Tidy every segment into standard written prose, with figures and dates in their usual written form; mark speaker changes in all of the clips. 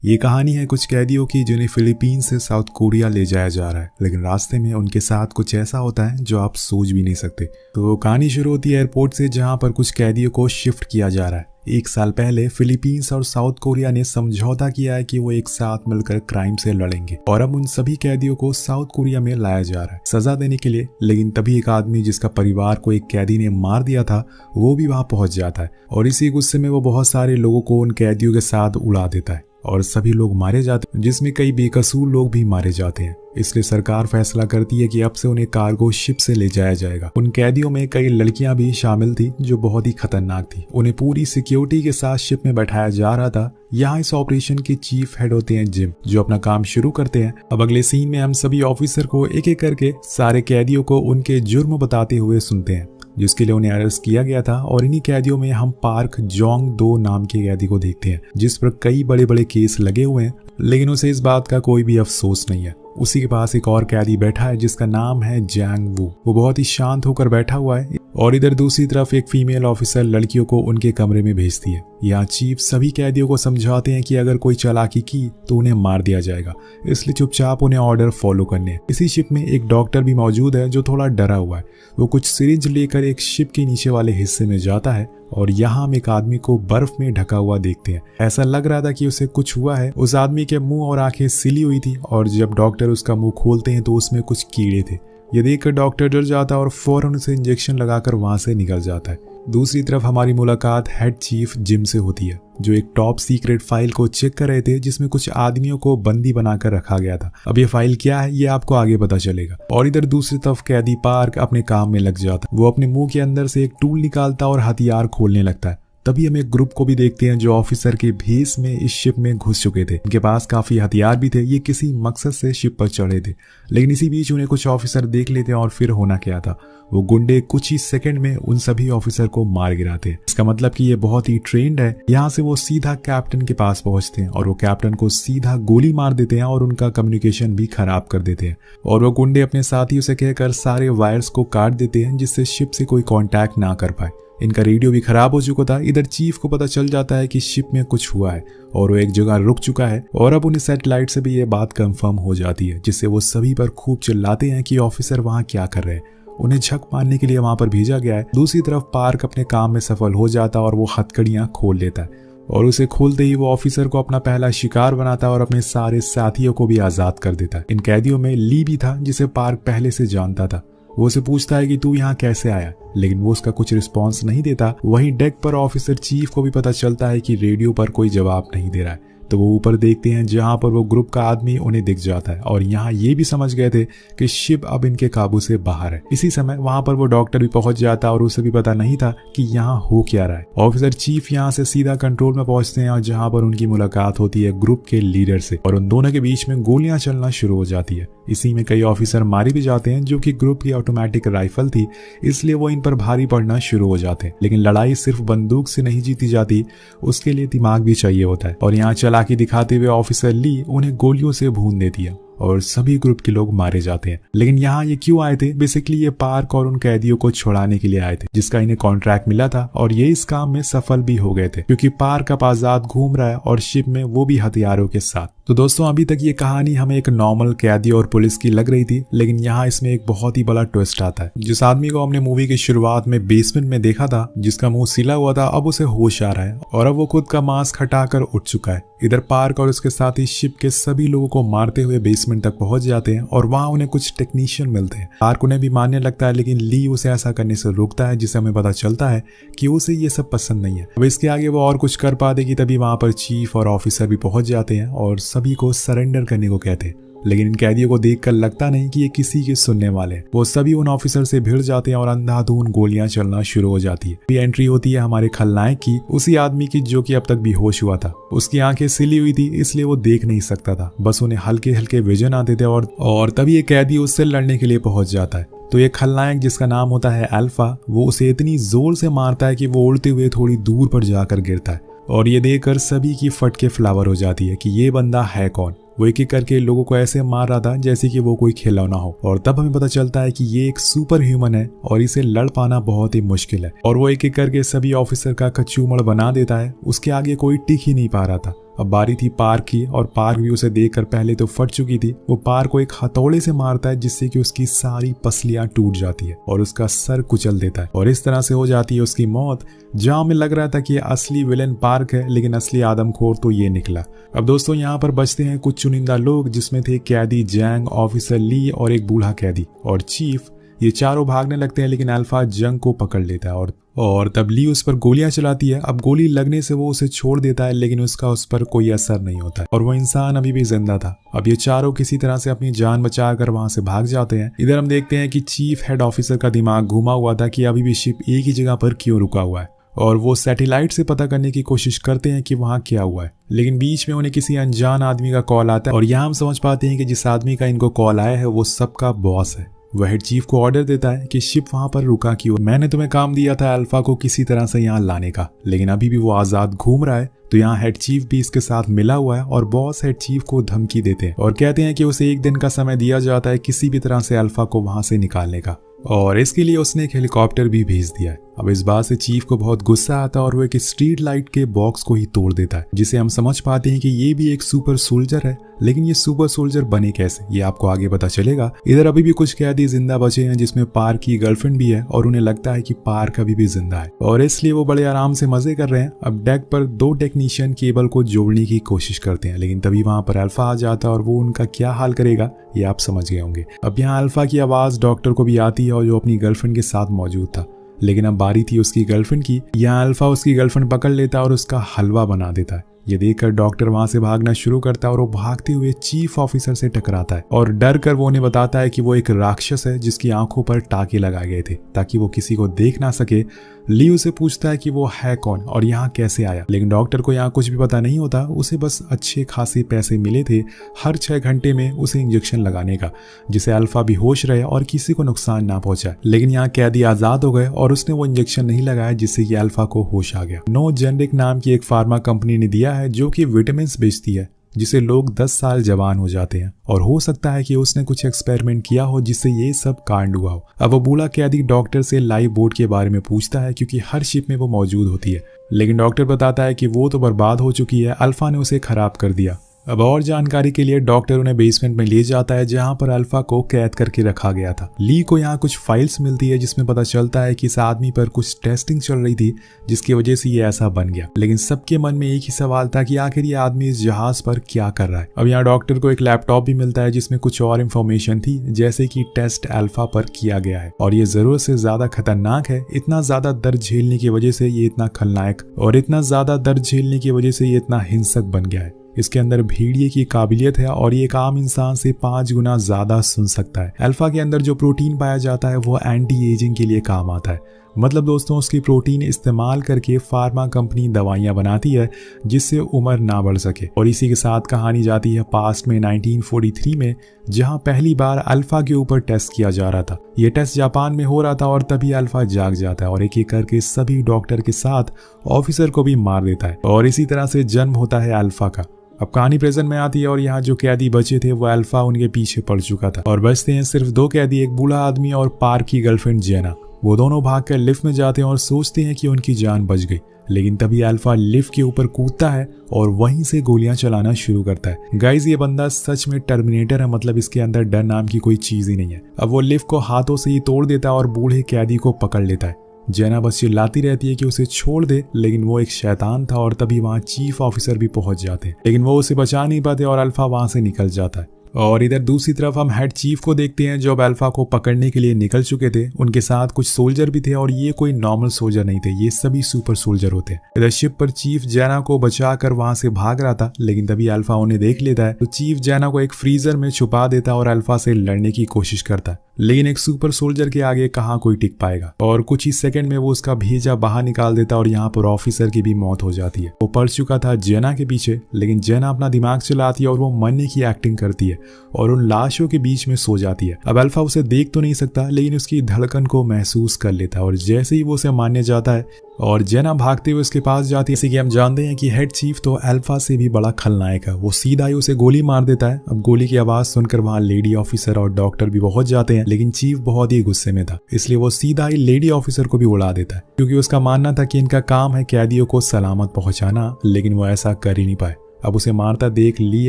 Speaker 1: ये कहानी है कुछ कैदियों की जिन्हें फिलीपींस से साउथ कोरिया ले जाया जा रहा है, लेकिन रास्ते में उनके साथ कुछ ऐसा होता है जो आप सोच भी नहीं सकते। तो कहानी शुरू होती है एयरपोर्ट से, जहां पर कुछ कैदियों को शिफ्ट किया जा रहा है। 1 साल पहले फिलीपींस और साउथ कोरिया ने समझौता किया है कि वो एक साथ मिलकर क्राइम से लड़ेंगे, और अब उन सभी कैदियों को साउथ कोरिया में लाया जा रहा है सजा देने के लिए। लेकिन तभी एक आदमी जिसका परिवार को एक कैदी ने मार दिया था, वो भी वहां पहुंच जाता है, और इसी गुस्से में वो बहुत सारे लोगों को उन कैदियों के साथ उड़ा देता है और सभी लोग मारे जाते हैं, जिसमें कई बेकसूर लोग भी मारे जाते हैं। इसलिए सरकार फैसला करती है कि अब से उन्हें कार्गो शिप से ले जाया जाएगा। उन कैदियों में कई लड़कियां भी शामिल थी जो बहुत ही खतरनाक थी। उन्हें पूरी सिक्योरिटी के साथ शिप में बैठाया जा रहा था। यहाँ इस ऑपरेशन के चीफ हेड होते हैं जिम, जो अपना काम शुरू करते हैं। अब अगले सीन में हम सभी ऑफिसर को एक एक करके सारे कैदियों को उनके जुर्म बताते हुए सुनते हैं, जिसके लिए उन्हें अरेस्ट किया गया था। और इन्हीं कैदियों में हम पार्क जोंग दो नाम के कैदी को देखते हैं, जिस पर कई बड़े बड़े केस लगे हुए हैं, लेकिन उसे इस बात का कोई भी अफसोस नहीं है। उसी के पास एक और कैदी बैठा है जिसका नाम है जैंग वू। वो बहुत ही शांत होकर बैठा हुआ है, और इधर दूसरी तरफ एक फीमेल ऑफिसर लड़कियों को उनके कमरे में भेजती है। यहाँ चीफ सभी कैदियों को समझाते हैं कि अगर कोई चालाकी की तो उन्हें मार दिया जाएगा, इसलिए चुपचाप उन्हें ऑर्डर फॉलो करने हैं। इसी शिप में एक डॉक्टर भी मौजूद है जो थोड़ा डरा हुआ है। वो कुछ सिरिंज लेकर एक शिप के नीचे वाले हिस्से में जाता है, और यहाँ हम एक आदमी को बर्फ में ढका हुआ देखते हैं। ऐसा लग रहा था कि उसे कुछ हुआ है। उस आदमी के मुंह और आंखें सिली हुई थी, और जब डॉक्टर उसका मुंह खोलते हैं तो उसमें कुछ कीड़े थे। ये देखकर डॉक्टर डर जाता है और फौरन उसे इंजेक्शन लगाकर वहां से निकल जाता है। दूसरी तरफ हमारी मुलाकात हेड चीफ जिम से होती है, जो एक टॉप सीक्रेट फाइल को चेक कर रहे थे जिसमें कुछ आदमियों को बंदी बनाकर रखा गया था। अब ये फाइल क्या है ये आपको आगे पता चलेगा। और इधर दूसरी तरफ कैदी पार्क अपने काम में लग जाता। वो अपने मुंह के अंदर से एक टूल निकालता और हथियार खोलने लगता है। तभी हम एक ग्रुप को भी देखते हैं जो ऑफिसर के भेस में इस शिप में घुस चुके थे। इनके पास काफी हथियार भी थे। ये किसी मकसद से शिप पर चढ़े थे, लेकिन इसी बीच उन्हें कुछ ऑफिसर देख लेते हैं, और फिर होना क्या था, वो गुंडे कुछ ही सेकंड में उन सभी ऑफिसर को मार गिराते हैं। इसका मतलब कि ये बहुत ही ट्रेंड है। यहाँ से वो सीधा कैप्टन के पास पहुंचते हैं, और वो कैप्टन को सीधा गोली मार देते हैं और उनका कम्युनिकेशन भी खराब कर देते हैं। और वो गुंडे अपने साथियों से कहकर सारे वायर्स को काट देते हैं, जिससे शिप से कोई कॉन्टैक्ट ना कर पाए। इनका रेडियो भी खराब हो चुका था। इधर चीफ को पता चल जाता है कि शिप में कुछ हुआ है और वो एक जगह रुक चुका है, और अब उन्हें सैटेलाइट से भी ये बात कंफर्म हो जाती है, जिससे वो सभी पर खूब चिल्लाते हैं कि ऑफिसर वहां क्या कर रहे हैं। उन्हें झक मारने के लिए वहां पर भेजा गया है। दूसरी तरफ पार्क अपने काम में सफल हो जाता और वो हथकड़ियां खोल लेता है, और उसे खोलते ही वो ऑफिसर को अपना पहला शिकार बनाता और अपने सारे साथियों को भी आजाद कर देता है। इन कैदियों में ली भी था, जिसे पार्क पहले से जानता था। वो उसे पूछता है कि तू यहाँ कैसे आया, लेकिन वो उसका कुछ रिस्पॉन्स नहीं देता। वहीं डेक पर ऑफिसर चीफ को भी पता चलता है कि रेडियो पर कोई जवाब नहीं दे रहा है, तो वो ऊपर देखते हैं जहां पर वो ग्रुप का आदमी उन्हें दिख जाता है, और यहाँ ये भी समझ गए थे कि शिप अब इनके काबू से बाहर है। इसी समय वहां पर वो डॉक्टर भी पहुंच जाता, और उसे भी पता नहीं था कि यहाँ हो क्या रहा है। ऑफिसर चीफ यहाँ से सीधा कंट्रोल में पहुंचते हैं, और जहां पर उनकी मुलाकात होती है ग्रुप के लीडर से, और उन दोनों के बीच में गोलियां चलना शुरू हो जाती है। इसी में कई ऑफिसर मारे भी जाते हैं, जो कि ग्रुप की ऑटोमेटिक राइफल थी, इसलिए वो इन पर भारी पड़ना शुरू हो जाते हैं। लेकिन लड़ाई सिर्फ बंदूक से नहीं जीती जाती, उसके लिए दिमाग भी चाहिए होता है। और यहाँ चालाकी दिखाते हुए ऑफिसर ली उन्हें गोलियों से भून देती है, और सभी ग्रुप के लोग मारे जाते हैं। लेकिन यहाँ ये क्यों आए थे? बेसिकली ये पार्क और उन कैदियों को छुड़ाने के लिए आए थे, जिसका इन्हें कॉन्ट्रैक्ट मिला था, और ये इस काम में सफल भी हो गए थे, क्योंकि पार्क अब आजाद घूम रहा है और शिप में वो भी हथियारों के साथ। तो दोस्तों, अभी तक ये कहानी हमें एक नॉर्मल कैदी और पुलिस की लग रही थी, लेकिन यहाँ इसमें एक बहुत ही बड़ा ट्विस्ट आता है। जिस आदमी को हमने मूवी की शुरुआत में बेसमेंट में देखा था, जिसका मुंह सिला हुआ था, अब उसे होश आ रहा है, और अब वो खुद का मास्क हटाकर उठ चुका है। इधर पार्क और उसके साथ ही शिप के सभी लोगों को मारते हुए बेसमेंट तक पहुंच जाते हैं, और वहां उन्हें कुछ टेक्नीशियन मिलते हैं। पार्क उन्हें भी मारने लगता है, लेकिन ली उसे ऐसा करने से रोकता है, जिससे हमें पता चलता है कि उसे ये सब पसंद नहीं है। अब इसके आगे वो और कुछ कर पाते कि तभी वहां पर चीफ और ऑफिसर भी पहुंच जाते हैं और सभी को सरेंडर करने को कहते हैं। लेकिन इन कैदियों को देखकर लगता नहीं कि ये किसी के सुनने वाले हैं। वो सभी उन ऑफिसर से भिड़ जाते हैं और अंधाधुंध गोलियां चलना शुरू हो जाती है। भी एंट्री होती है हमारे खलनायक की, उसी आदमी की जो कि अब तक बेहोश हुआ था। उसकी आंखें सिली हुई थी, इसलिए वो देख नहीं सकता था, बस उन्हें हल्के हल्के विजन आते थे, और तभी ये कैदी उससे लड़ने के लिए पहुंच जाता है। तो ये खलनायक, जिसका नाम होता है अल्फा, वो उसे इतनी जोर से मारता है कि वो उड़ते हुए थोड़ी दूर पर जाकर गिरता है, और ये देखकर सभी की फटके फ्लावर हो जाती है कि ये बंदा है कौन। वो एक एक करके लोगों को ऐसे मार रहा था जैसे कि वो कोई खिलौना हो। और तब हमें पता चलता है कि ये एक सुपर ह्यूमन है और इसे लड़ पाना बहुत ही मुश्किल है। और वो एक एक करके सभी ऑफिसर का कचूमड़ बना देता है। उसके आगे कोई टिक ही नहीं पा रहा था। अब बारी थी पार्क की, और पार्क भी उसे देखकर पहले तो फट चुकी थी। वो पार्क को एक हथौड़े से मारता है जिससे कि उसकी सारी पसलियां टूट जाती है और उसका सर कुचल देता है, और इस तरह से हो जाती है उसकी मौत। जहां हमें लग रहा था कि असली विलेन पार्क है, लेकिन असली आदमखोर तो ये निकला। अब दोस्तों यहाँ पर बचते हैं कुछ चुनिंदा लोग, जिसमें थे कैदी जैंग, ऑफिसर ली और एक बूढ़ा कैदी और चीफ। ये चारों भागने लगते हैं, लेकिन अल्फा जंग को पकड़ लेता है और तब ली उस पर गोलियां चलाती है। अब गोली लगने से वो उसे छोड़ देता है, लेकिन उसका उस पर कोई असर नहीं होता है और वो इंसान अभी भी जिंदा था। अब ये चारों किसी तरह से अपनी जान बचाकर वहां से भाग जाते हैं। इधर हम देखते हैं कि चीफ हेड ऑफिसर का दिमाग घुमा हुआ था कि अभी भी शिप एक ही जगह पर क्यों रुका हुआ है, और वो सैटेलाइट से पता करने की कोशिश करते हैं कि वहां क्या हुआ है। लेकिन बीच में उन्हें किसी अनजान आदमी का कॉल आता है, और यहाँ हम समझ पाते हैं कि जिस आदमी का इनको कॉल आया है वो सबका बॉस है। वह हेड चीफ को ऑर्डर देता है कि शिप वहां पर रुका क्यों, मैंने तुम्हें काम दिया था अल्फा को किसी तरह से यहाँ लाने का, लेकिन अभी भी वो आजाद घूम रहा है। तो यहाँ हेड चीफ भी इसके साथ मिला हुआ है, और बॉस हेड चीफ को धमकी देते हैं और कहते हैं कि उसे 1 दिन का समय दिया जाता है किसी भी तरह से अल्फा को वहां से निकालने का, और इसके लिए उसने एक हेलीकॉप्टर भी भेज दिया है। अब इस बात से चीफ को बहुत गुस्सा आता है और वो एक स्ट्रीट लाइट के बॉक्स को ही तोड़ देता है, जिसे हम समझ पाते हैं कि ये भी एक सुपर सोल्जर है। लेकिन ये सुपर सोल्जर बने कैसे, ये आपको आगे पता चलेगा। इधर अभी भी कुछ कैदी जिंदा बचे हैं, जिसमें पार्क की गर्लफ्रेंड भी है, और उन्हें लगता है कि पार्क अभी भी जिंदा है, और इसलिए वो बड़े आराम से मजे कर रहे हैं। अब डेक पर 2 टेक्नीशियन केबल को जोड़ने की कोशिश करते हैं, लेकिन तभी वहां पर अल्फा आ जाता है और वो उनका क्या हाल करेगा ये आप समझ गए होंगे। अब यहाँ अल्फा की आवाज डॉक्टर को भी आती है, और जो अपनी गर्लफ्रेंड के साथ मौजूद था, लेकिन अब बारी थी उसकी गर्लफ्रेंड की। यहाँ अल्फा उसकी गर्लफ्रेंड पकड़ लेता है और उसका हलवा बना देता है। ये देखकर डॉक्टर वहां से भागना शुरू करता है, और वो भागते हुए चीफ ऑफिसर से टकराता है और डर कर वो उन्हें बताता है कि वो एक राक्षस है जिसकी आंखों पर टाके लगाए गए थे ताकि वो किसी को देख ना सके। ली उसे पूछता है कि वो है कौन और यहाँ कैसे आया, लेकिन डॉक्टर को यहाँ कुछ भी पता नहीं होता। उसे बस अच्छे खासे पैसे मिले थे हर 6 घंटे में उसे इंजेक्शन लगाने का, जिससे अल्फा भी होश रहे और किसी को नुकसान ना पहुंचाए। लेकिन यहाँ कैदी आजाद हो गए और उसने वो इंजेक्शन नहीं लगाया, जिससे कि अल्फा को होश आ गया। नो जेनरिक नाम की एक फार्मा कंपनी ने दिया है जो कि विटामिन बेचती है, जिसे लोग 10 साल जवान हो जाते हैं, और हो सकता है कि उसने कुछ एक्सपेरिमेंट किया हो जिससे ये सब कांड हुआ हो। अब वो बूढ़ा कैदी डॉक्टर से लाइफ बोट के बारे में पूछता है, क्योंकि हर शिप में वो मौजूद होती है, लेकिन डॉक्टर बताता है कि वो तो बर्बाद हो चुकी है, अल्फा ने उसे खराब कर दिया। अब और जानकारी के लिए डॉक्टर उन्हें बेसमेंट में ले जाता है, जहां पर अल्फा को कैद करके रखा गया था। ली को यहाँ कुछ फाइल्स मिलती है जिसमें पता चलता है कि इस आदमी पर कुछ टेस्टिंग चल रही थी जिसकी वजह से ये ऐसा बन गया। लेकिन सबके मन में एक ही सवाल था कि आखिर ये आदमी इस जहाज पर क्या कर रहा है। अब यहाँ डॉक्टर को एक लैपटॉप भी मिलता है जिसमें कुछ और इन्फॉर्मेशन थी, जैसे कि टेस्ट अल्फा पर किया गया है और ये जरूरत से ज्यादा खतरनाक है। इतना ज्यादा दर्द झेलने की वजह से ये इतना खलनायक, और इतना ज्यादा दर्द झेलने की वजह से ये इतना हिंसक बन गया है। इसके अंदर भेड़िए की काबिलियत है और ये एक आम इंसान से 5 गुना ज्यादा सुन सकता है। अल्फा के अंदर जो प्रोटीन पाया जाता है वो एंटी एजिंग के लिए काम आता है। मतलब दोस्तों, उसकी प्रोटीन इस्तेमाल करके फार्मा कंपनी दवाइयां बनाती है जिससे उम्र ना बढ़ सके। और इसी के साथ कहानी जाती है पास्ट में 1943 में, जहां पहली बार अल्फा के ऊपर टेस्ट किया जा रहा था। ये टेस्ट जापान में हो रहा था और तभी अल्फा जाग जाता है और एक एक करके सभी डॉक्टर के साथ ऑफिसर को भी मार देता है, और इसी तरह से जन्म होता है अल्फा का। अब कहानी प्रेजेंट में आती है और यहाँ जो कैदी बचे थे वो अल्फा उनके पीछे पड़ चुका था, और बचते हैं सिर्फ 2 कैदी, एक बूढ़ा आदमी और पार्क की गर्लफ्रेंड जेना। वो दोनों भागकर लिफ्ट में जाते हैं और सोचते हैं कि उनकी जान बच गई, लेकिन तभी अल्फा लिफ्ट के ऊपर कूदता है और वहीं से गोलियां चलाना शुरू करता है। गाइस, ये बंदा सच में टर्मिनेटर है, मतलब इसके अंदर डर नाम की कोई चीज ही नहीं है। अब वो लिफ्ट को हाथों से ही तोड़ देता है और बूढ़े कैदी को पकड़ लेता है। जेना बस चिल्लाती रहती है कि उसे छोड़ दे, लेकिन वो एक शैतान था और तभी वहां चीफ ऑफिसर भी पहुंच जाते हैं, लेकिन वो उसे बचा नहीं पाते और अल्फा वहां से निकल जाता है। और इधर दूसरी तरफ हम हेड चीफ को देखते हैं जो अब अल्फा को पकड़ने के लिए निकल चुके थे। उनके साथ कुछ सोल्जर भी थे और ये कोई नॉर्मल सोल्जर नहीं थे, ये सभी सुपर सोल्जर होते हैं। इधर शिप पर चीफ जेना को बचाकर वहां से भाग रहा था, लेकिन तभी अल्फा उन्हें देख लेता है। तो चीफ जेना को एक फ्रीजर में छुपा देता है और अल्फा से लड़ने की कोशिश करता है, लेकिन एक सुपर सोल्जर के आगे कहाँ कोई टिक पाएगा, और कुछ ही सेकंड में वो उसका भेजा बाहर निकाल देता है और यहाँ पर ऑफिसर की भी मौत हो जाती है। वो पड़ चुका था जेना के पीछे, लेकिन जेना अपना दिमाग चलाती है और वो मरने की एक्टिंग करती है, और उन लाशों के बीच में सो जाती है। अब अल्फा उसे देख तो नहीं सकता, लेकिन उसकी धड़कन को महसूस कर लेता है और जैसे ही वो उसे मारने जाता है और जेना भागते हुए उसके पास जाती है। जैसे कि हम जानते हैं कि हेड चीफ तो अल्फा से भी बड़ा खलनायक है, वो सीधा ही उसे गोली मार देता है। अब गोली की आवाज सुनकर वहां लेडी ऑफिसर और डॉक्टर भी पहुंच जाते हैं, लेकिन चीफ बहुत ही गुस्से में था, इसलिए वो सीधा ही लेडी ऑफिसर को भी उड़ा देता है, क्योंकि उसका मानना था कि इनका काम है कैदियों को सलामत पहुंचाना, लेकिन वो ऐसा कर ही नहीं पाए। अब उसे मारता देख ली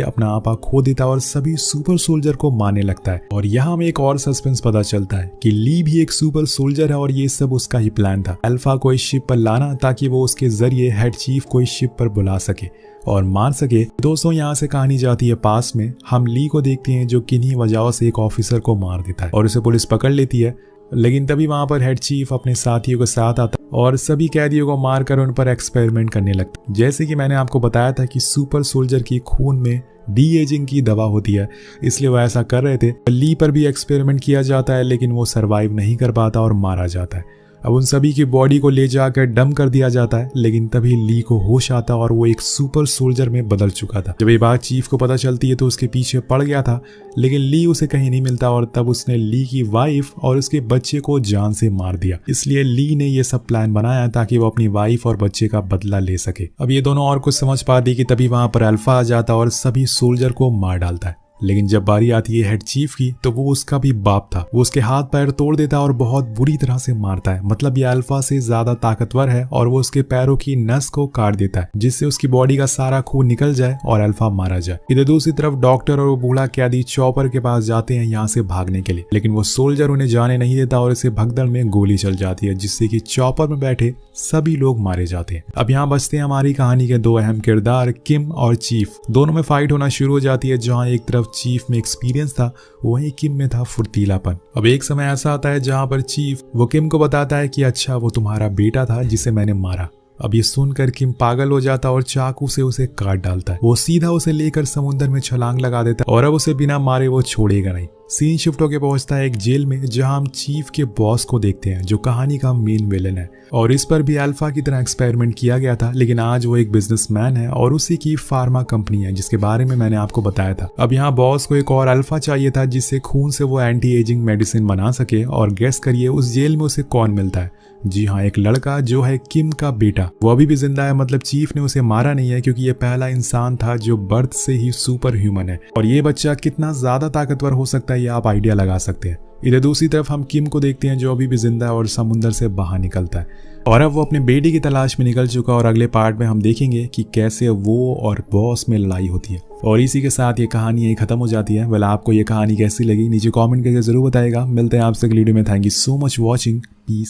Speaker 1: अपना आपा खो देता और सभी सुपर सोल्जर को मारने लगता है। और यहाँ हमें एक और सस्पेंस पता चलता है कि ली भी एक सुपर सोल्जर है और ये सब उसका ही प्लान था, अल्फा को इस शिप पर लाना ताकि वो उसके जरिए हेड चीफ को इस शिप पर बुला सके और मार सके। दोस्तों यहाँ से कहानी जाती है पास में, हम ली को देखते हैं जो किन्हीं वजहों से एक ऑफिसर को मार देता है और उसे पुलिस पकड़ लेती है। लेकिन तभी वहां पर हेड चीफ अपने साथियों के साथ आता और सभी कैदियों को मारकर उन पर एक्सपेरिमेंट करने लगता। जैसे कि मैंने आपको बताया था कि सुपर सोल्जर की खून में डी एजिंग की दवा होती है, इसलिए वो ऐसा कर रहे थे। ली पर भी एक्सपेरिमेंट किया जाता है, लेकिन वो सरवाइव नहीं कर पाता और मारा जाता है। अब उन सभी की बॉडी को ले जाकर डंप कर दिया जाता है, लेकिन तभी ली को होश आता और वो एक सुपर सोल्जर में बदल चुका था। जब ये बात चीफ को पता चलती है तो उसके पीछे पड़ गया था, लेकिन ली उसे कहीं नहीं मिलता और तब उसने ली की वाइफ और उसके बच्चे को जान से मार दिया। इसलिए ली ने ये सब प्लान बनाया ताकि वो अपनी वाइफ और बच्चे का बदला ले सके। अब ये दोनों और कुछ समझ पाती कि तभी वहां पर अल्फा आ जाता और सभी सोल्जर को मार डालता है। लेकिन जब बारी आती है हेड चीफ की तो वो उसका भी बाप था, वो उसके हाथ पैर तोड़ देता और बहुत बुरी तरह से मारता है। मतलब ये अल्फा से ज्यादा ताकतवर है और वो उसके पैरों की नस को काट देता है, जिससे उसकी बॉडी का सारा खून निकल जाए और अल्फा मारा जाए। इधर दूसरी तरफ डॉक्टर और वो बूढ़ा कैदी चॉपर के पास जाते हैं यहाँ से भागने के लिए, लेकिन वो सोल्जर उन्हें जाने नहीं देता और इसे भगदड़ में गोली चल जाती है, जिससे कि चॉपर में बैठे सभी लोग मारे जाते हैं। अब यहाँ बचते हैं हमारी कहानी के दो अहम किरदार, किम और चीफ। दोनों में फाइट होना शुरू हो जाती है। जहाँ एक तरफ चीफ में एक्सपीरियंस था, वहीं किम में था फुर्तीलापन। अब एक समय ऐसा आता है जहां पर चीफ वो किम को बताता है कि अच्छा वो तुम्हारा बेटा था जिसे मैंने मारा। अब ये सुनकर किम पागल हो जाता और चाकू से उसे काट डालता है। वो सीधा उसे लेकर समुद्र में छलांग लगा देता है और अब उसे बिना मारे वो छोड़ेगा नहीं। सीन शिफ्ट होकर पहुंचता है एक जेल में, जहां हम चीफ के बॉस को देखते हैं जो कहानी का मेन विलन है और इस पर भी अल्फा की तरह एक्सपेरिमेंट किया गया था, लेकिन आज वो एक बिजनेसमैन है और उसी की फार्मा कंपनी है जिसके बारे में मैंने आपको बताया था। अब यहाँ बॉस को एक और अल्फा चाहिए था जिससे खून से वो एंटी एजिंग मेडिसिन बना सके, और गेस करिए उस जेल में उसे कौन मिलता है? जी हाँ, एक लड़का जो है किम का बेटा। वो अभी भी जिंदा है, मतलब चीफ ने उसे मारा नहीं है, क्योंकि ये पहला इंसान था जो बर्थ से ही सुपर ह्यूमन है। और ये बच्चा कितना ज्यादा ताकतवर हो सकता है ये आप आइडिया लगा सकते हैं। इधर दूसरी तरफ हम किम को देखते हैं जो अभी भी जिंदा है और समुद्र से बाहर निकलता है और अब वो अपने बेटी की तलाश में निकल चुका। और अगले पार्ट में हम देखेंगे कि कैसे वो और बॉस में लड़ाई होती है। और इसी के साथ ये कहानी यही खत्म हो जाती है। वेल, आपको ये कहानी कैसी लगी नीचे कमेंट करके जरूर बताइएगा। मिलते हैं आपसे अगली वीडियो में। Thank you so much watching. Piece.